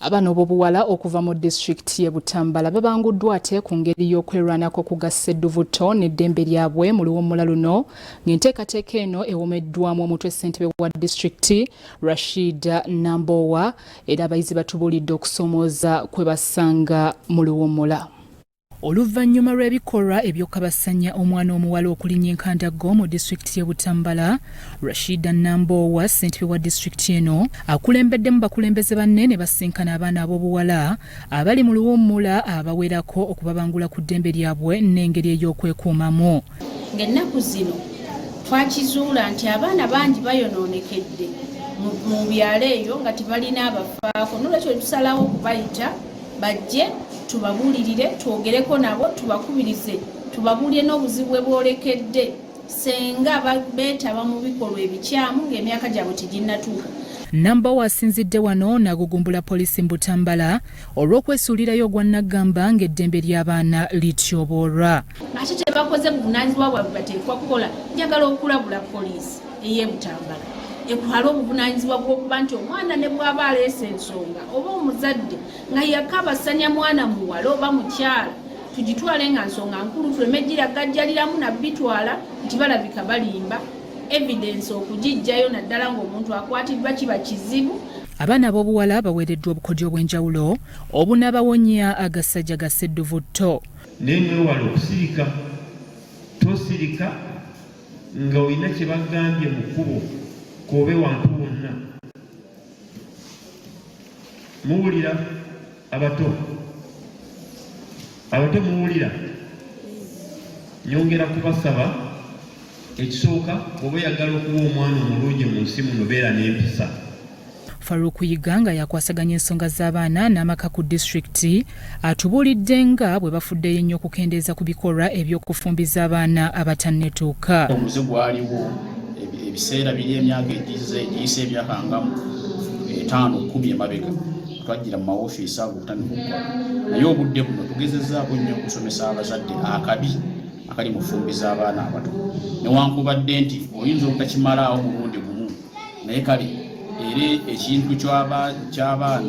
Abana b'obuwala okuva mu disitulikiti y'e Butambala babanguddwa ate ku ngeri y'okwerwanako kugassa edduvuto n'eddembe lyabwe mu luwummula luno ng'enteekateeka eno ewomeddwamu omutwe ssentebe wa disitulikiti Rashida Nambowa era abayizi batubuulidde okusoomooza kwe basanga mu luwummula. Oluvannyuma lw'ebikolwa eby'okabasanya omwana omuwala okulinnya enkandaggo mu disitulikiti y'e Butambala, Rashida Nambowa ssentebe wa disitulikiti eno akulembeddemu bakulembeze banne ne basinkana abaana ab'obuwala abali mu luwummula abawerako okubabangula ku ddembe lyabwe n'engeri ey'okwekuumamu. Ng'ennaku zino twakizuula nti abaana bangi bayonoonekedde mu byalo eyo nga tebalina abafaako, n'olwekyo tusalawo okubayita bajje tubabuulirire, twogereko nabo, tubakubirize, tubabuulire n'obuzibu bwe bwolekedde senga beetaba mu bikolwa ebikyamu ng'emyaka gyabwe teginnatuuka. Nambowa asinzidde wano n'agugumbula poliisi mu Butambala olw'okwesuulirayo ogwannagamba ng'eddembe ly'abaana lityoboolwa. Ate tebakoze buvunaanyizibwa bwabwe bateekwa kukola. Njagala okulabula poliisi ey'e Butambala ekuhala obuvunaanyizibwa bw'okuba nti omwana ne bw'aba aleese ensonga oba omuzadde nga yakabasanya mwana muwala oba mukyala, tugitwale nga nsonga nkulu, tuleme giragajjaliramu nabbitwala nti balabika balimba evidence okugijjayo naddala ng'omuntu akwatiddwa kiba kizibu. Abaana ab'obuwala baweereddwa obukodyo obw'enjawulo obunaabawonya agasajja gassa edduvuto. Naye mwewala okusirika, tosirika nga olina kye bagambye mu kkubo kobe wantu wonna. Muwulira abato muwulira, nyongera kubasaba ekisooka oba oyagala okuba omwana omulungi mu nsi muno beera n'empisa. Faruku Yiganga yakwasaganya ensonga z'abaana n'amaka ku disitulikiti atubuulidde nga bwe bafuddeyo ennyo okukendeeza ku bikolwa eby'okufumbiza abaana abatannetuuka. Omuze gwaliwo ebiseera biri emyaka egiyise ebyakangamu 5-10 emabega twajjira mu mawofiisi ago okutandika okukola, naye obudde buno tugezezzaako nnyo okusomesa abazadde akabi akali mu kufumbiza abaana abato, newankubadde nti oyinza obutakimalaawo mulundi gumu, naye kale era ekintu ky'abaana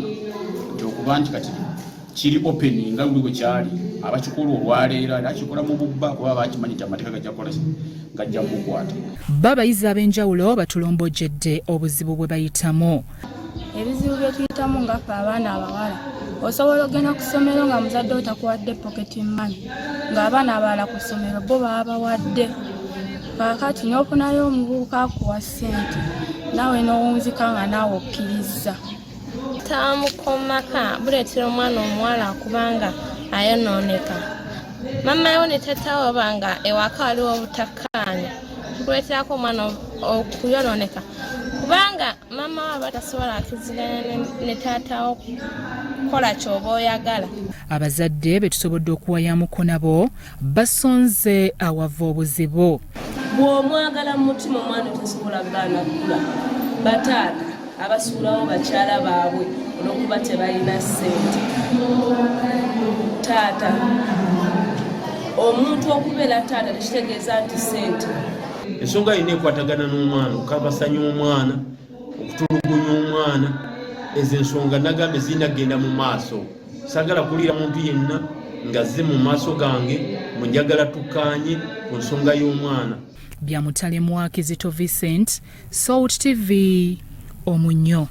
nti okuba nti kati kiri open nga luli bwe kyali, abakikola olwaleero era akikola mu bubba kuba bakimanyi nti amateeka gajja mukukwata. Babayizi ab'enjawulo batulombojjedde obuzibu bwe bayitamu. Ebizibu bye tuyitamu ngaffe abaana abawala, osobola okugenda ku ssomero nga muzadde otakuwadde pocket money, ng'abaana abalala ku ssomero bo baba bawadde. Kaakati n'ofunayo omuvubuka akuwa ssente naawe n'owunzika nga naawe okkiriza. Tamukomaka buleetera omwana omuwala kubanga ayonooneka. Mama yo ne tata banga ewaka waliwo obutakkaanya kuleeterako omwana okuyonooneka kubanga mama waba tasobola akiziganya ne taata okukola ky'oba oyagala. Abazadde be tusobodde okuwayamuko nabo basonze awava obuzibu. Bw'omwagala mu mutima omwana tasobola gaana kula. Bataata abasuulawo bakyala baabwe olw'okuba tebalina ssente. Taata omuntu okubeera taata tekitegeeza nti ssente. Ensonga yina ekwatagana n'omwana, okabasanya omwana, okutulugunya omwana, ezo ensonga nagambe zinagenda mu maaso. Sagala kulira muntu yenna ngazze mu maaso gange munjagala tukkaanye ku nsonga y'omwana. Byamutale Mwakizito Vincent, Salt TV, Omunyo.